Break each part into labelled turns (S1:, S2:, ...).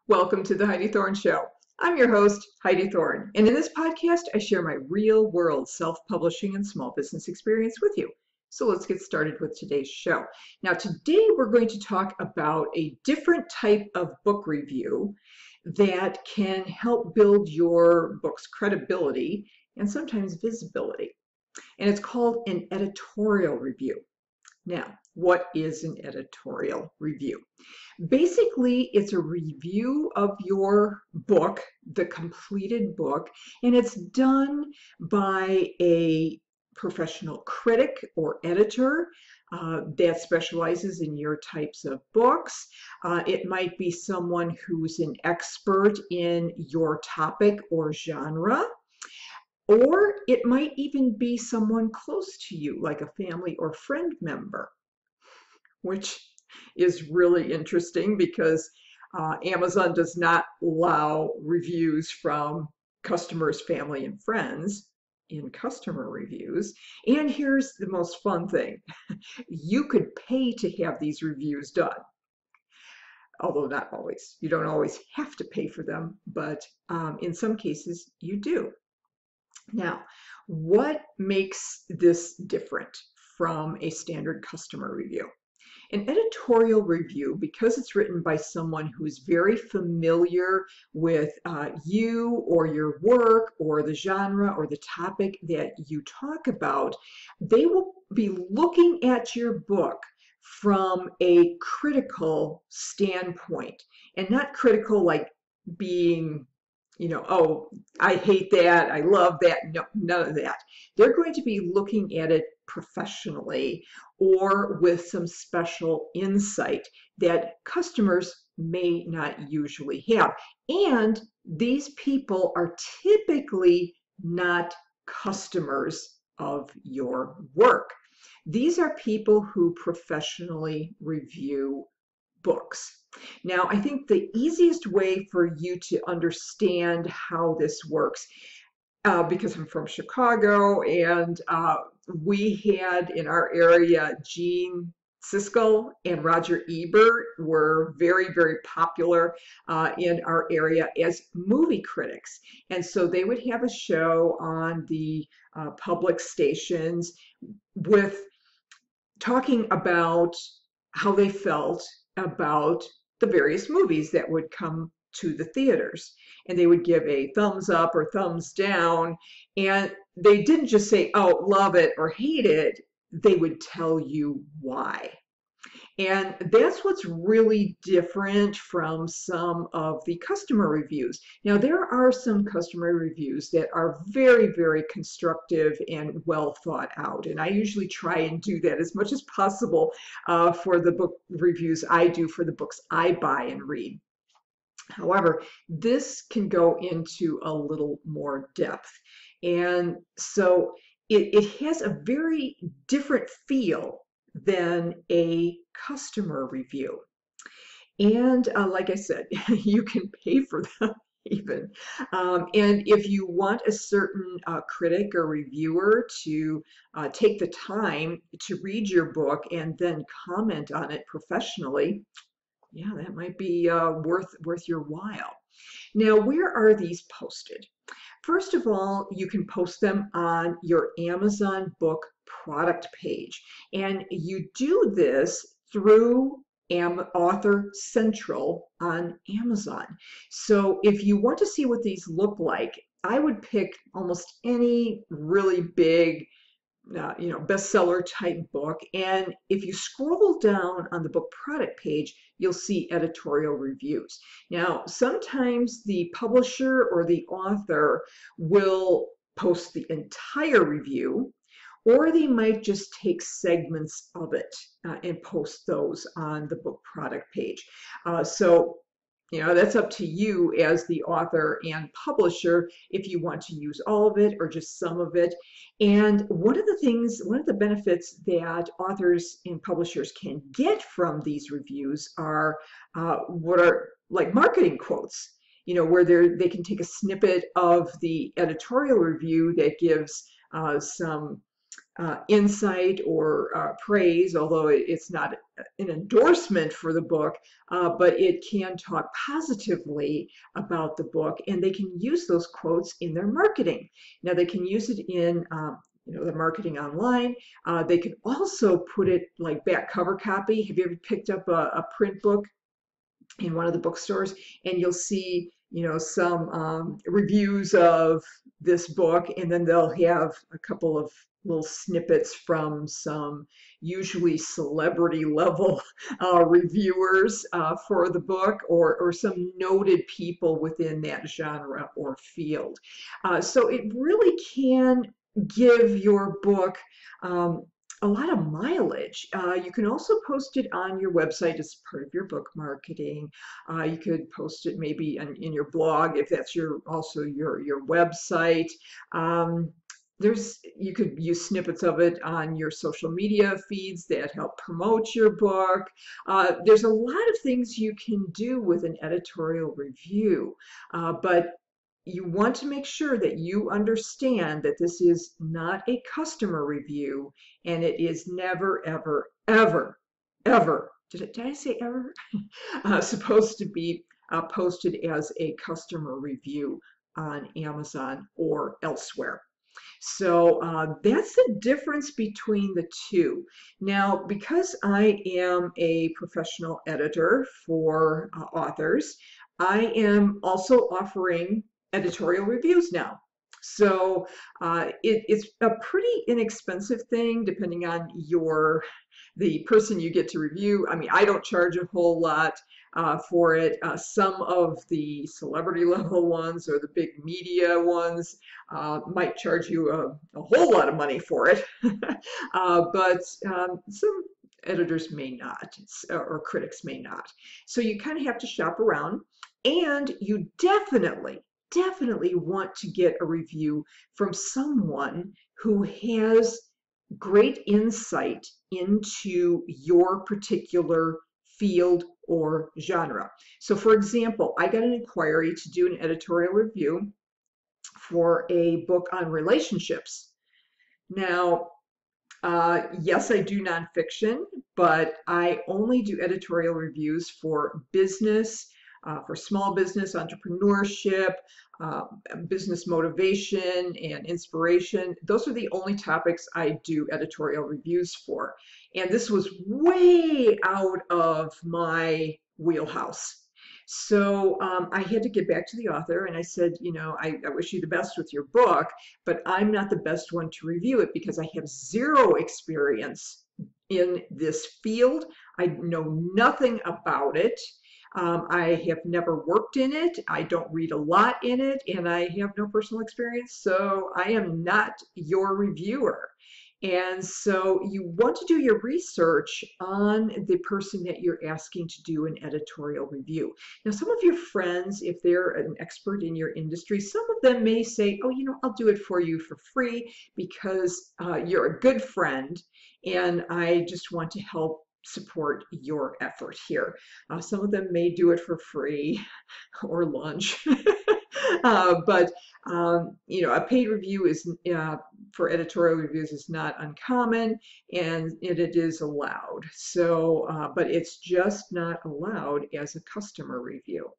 S1: Welcome to the Heidi Thorne Show. I'm your host, Heidi Thorne, and in this podcast, I share my real-world self-publishing and small business experience with you. So let's get started with today's show. Now, today we're going to talk about a different type of book review that can help build your book's credibility and sometimes visibility. And it's called an editorial review. Now, what is an editorial review? Basically, it's a review of your book, the completed book, and it's done by a professional critic or editor that specializes in your types of books. It might be someone who's an expert in your topic or genre, or it might even be someone close to you, like a family or friend member, which is really interesting because Amazon does not allow reviews from customers, family, and friends in customer reviews. And here's the most fun thing. You could pay to have these reviews done, although not always. You don't always have to pay for them, but in some cases you do. Now, what makes this different from a standard customer review? An editorial review, because it's written by someone who is very familiar with you or your work or the genre or the topic that you talk about, they will be looking at your book from a critical standpoint, and not critical like being, oh, I hate that, I love that. No, none of that. They're going to be looking at it professionally or with some special insight that customers may not usually have. And these people are typically not customers of your work. These are people who professionally review books. Now, I think the easiest way for you to understand how this works, because I'm from Chicago, and we had in our area Gene Siskel and Roger Ebert were very, very popular in our area as movie critics. And so they would have a show on the public stations with talking about how they felt about the various movies that would come to the theaters. And they would give a thumbs up or thumbs down. And they didn't just say, oh, love it or hate it. They would tell you why. And that's what's really different from some of the customer reviews. Now, there are some customer reviews that are very, very constructive and well thought out. And I usually try and do that as much as possible for the book reviews I do for the books I buy and read. However, this can go into a little more depth. And so it has a very different feel than a customer review. And like I said, you can pay for them even. And if you want a certain critic or reviewer to take the time to read your book and then comment on it professionally, yeah, that might be worth your while. Now, where are these posted? First of all, you can post them on your Amazon book product page. And you do this through Author Central on Amazon. So if you want to see what these look like, I would pick almost any really big bestseller type book. And if you scroll down on the book product page, you'll see editorial reviews. Now, sometimes the publisher or the author will post the entire review, or they might just take segments of it and post those on the book product page. So that's up to you as the author and publisher if you want to use all of it or just some of it. And one of the benefits that authors and publishers can get from these reviews are what are like marketing quotes, where they can take a snippet of the editorial review that gives some insight or praise, although it's not an endorsement for the book, but it can talk positively about the book, and they can use those quotes in their marketing. Now, they can use it in the marketing online. They can also put it like back cover copy. Have you ever picked up a print book in one of the bookstores, and you'll see, some reviews of this book, and then they'll have a couple of little snippets from some usually celebrity level reviewers for the book, or some noted people within that genre or field. So it really can give your book a lot of mileage. You can also post it on your website as part of your book marketing. You could post it maybe in your blog if that's also your website. You could use snippets of it on your social media feeds that help promote your book. There's a lot of things you can do with an editorial review, but you want to make sure that you understand that this is not a customer review, and it is never, ever, ever, ever, did I say ever? Supposed to be posted as a customer review on Amazon or elsewhere. So that's the difference between the two. Now, because I am a professional editor for authors, I am also offering editorial reviews now. So it's a pretty inexpensive thing depending on the person you get to review. I mean, I don't charge a whole lot for it. Some of the celebrity level ones or the big media ones might charge you a whole lot of money for it, but some editors may not, or critics may not. So you kind of have to shop around, and you definitely want to get a review from someone who has great insight into your particular field or genre. So for example, I got an inquiry to do an editorial review for a book on relationships. Now, yes, I do nonfiction, but I only do editorial reviews for business, for small business, entrepreneurship, business motivation, and inspiration. Those are the only topics I do editorial reviews for. And this was way out of my wheelhouse. So I had to get back to the author, and I said, I wish you the best with your book, but I'm not the best one to review it because I have zero experience in this field. I know nothing about it. I have never worked in it. I don't read a lot in it, and I have no personal experience, so I am not your reviewer. And so you want to do your research on the person that you're asking to do an editorial review. Now, some of your friends, if they're an expert in your industry, some of them may say, oh, I'll do it for you for free because you're a good friend, and I just want to help support your effort here. Some of them may do it for free or lunch. But a paid review is for editorial reviews is not uncommon, and it is allowed. So, but it's just not allowed as a customer review.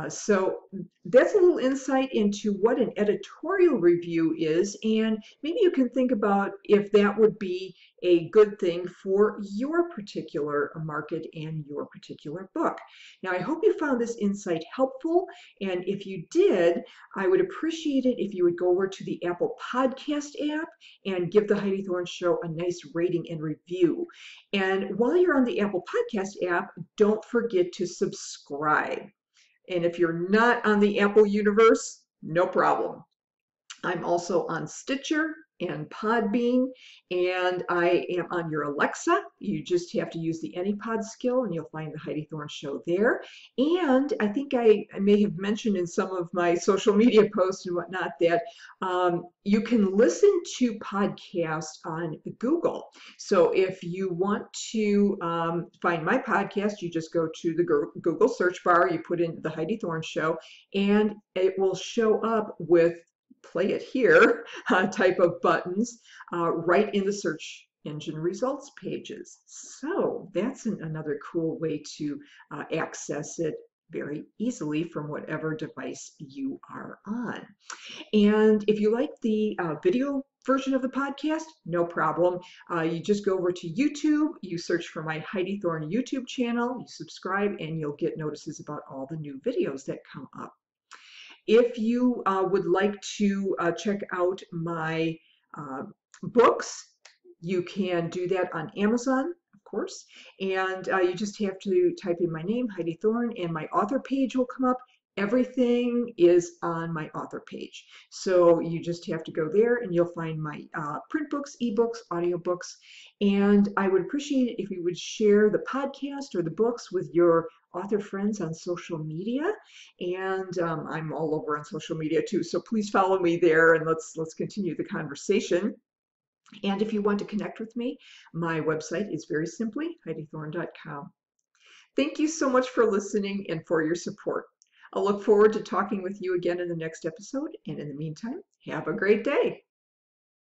S1: So that's a little insight into what an editorial review is, and maybe you can think about if that would be a good thing for your particular market and your particular book. Now, I hope you found this insight helpful, and if you did, I would appreciate it if you would go over to the Apple Podcast app and give the Heidi Thorne Show a nice rating and review. And while you're on the Apple Podcast app, don't forget to subscribe. And if you're not on the Apple universe, no problem. I'm also on Stitcher and Podbean, and I am on your Alexa. You just have to use the AnyPod skill, and you'll find the Heidi Thorne Show there. And I think I may have mentioned in some of my social media posts and whatnot that you can listen to podcasts on Google. So if you want to find my podcast, you just go to the Google search bar, you put in the Heidi Thorne Show, and it will show up with play it here type of buttons right in the search engine results pages. So that's another cool way to access it very easily from whatever device you are on. And if you like the video version of the podcast, no problem. You just go over to YouTube, you search for my Heidi Thorne YouTube channel, you subscribe, and you'll get notices about all the new videos that come up. If you would like to check out my books, you can do that on Amazon, of course, and you just have to type in my name, Heidi Thorne, and my author page will come up. Everything is on my author page. So you just have to go there and you'll find my print books, ebooks, audiobooks. And I would appreciate it if you would share the podcast or the books with your author friends on social media. And I'm all over on social media too. So please follow me there and let's continue the conversation. And if you want to connect with me, my website is very simply HeidiThorne.com. Thank you so much for listening and for your support. I'll look forward to talking with you again in the next episode. And in the meantime, have a great day.